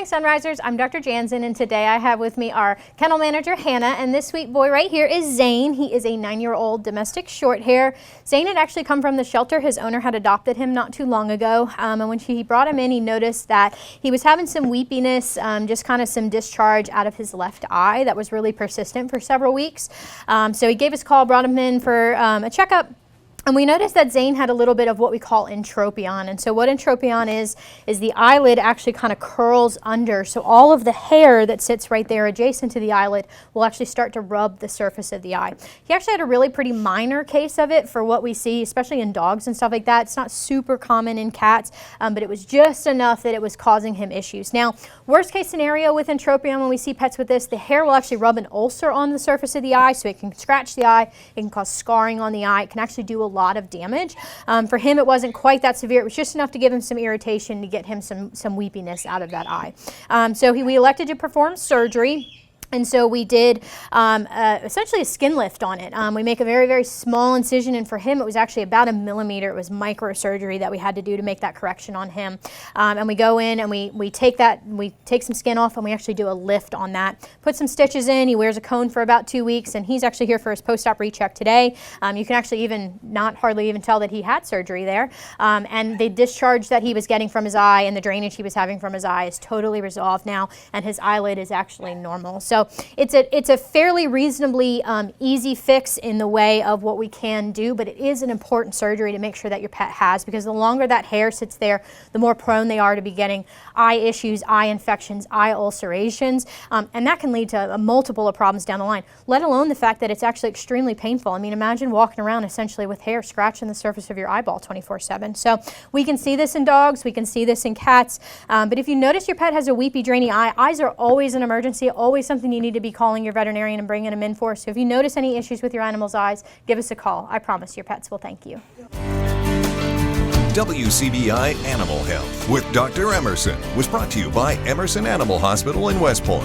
morning, Sunrisers. I'm Dr. Jansen, and today I have with me our kennel manager, Hannah, and this sweet boy right here is Zane. He is a 9-year-old domestic short hair. Zane had actually come from the shelter. His owner had adopted him not too long ago, and when he brought him in, he noticed that he was having some weepiness, just kind of some discharge out of his left eye that was really persistent for several weeks. So he gave us a call, brought him in for a checkup. And we noticed that Zane had a little bit of what we call entropion. And so what entropion is the eyelid actually kind of curls under. So all of the hair that sits right there adjacent to the eyelid will actually start to rub the surface of the eye. He actually had a really pretty minor case of it for what we see, especially in dogs and stuff like that. It's not super common in cats, but it was just enough that it was causing him issues. Now, worst case scenario with entropion, when we see pets with this, the hair will actually rub an ulcer on the surface of the eye, so it can scratch the eye, it can cause scarring on the eye, it can actually do a lot of damage. For him, it wasn't quite that severe. It was just enough to give him some irritation to get him some weepiness out of that eye. So we elected to perform surgery. And so we did essentially a skin lift on it. We make a very, very small incision, and for him it was actually about 1 millimeter. It was microsurgery that we had to do to make that correction on him. And we go in and we take some skin off, and we actually do a lift on that. Put some stitches in. He wears a cone for about 2 weeks, and he's actually here for his post-op recheck today. You can actually hardly even tell that he had surgery there. And the discharge that he was getting from his eye and the drainage he was having from his eye is totally resolved now, and his eyelid is actually normal. So it's a fairly reasonably easy fix in the way of what we can do, but it is an important surgery to make sure that your pet has, because the longer that hair sits there, the more prone they are to be getting eye issues, eye infections, eye ulcerations, and that can lead to multiple of problems down the line, let alone the fact that it's actually extremely painful. I mean, imagine walking around essentially with hair scratching the surface of your eyeball 24/7. So we can see this in dogs, we can see this in cats, but if you notice your pet has a weepy, drainy eye, eyes are always an emergency, always something you need to be calling your veterinarian and bringing them in for. So if you notice any issues with your animal's eyes, give us a call. I promise your pets will thank you. WCBI Animal Health with Dr. Emerson was brought to you by Emerson Animal Hospital in West Point.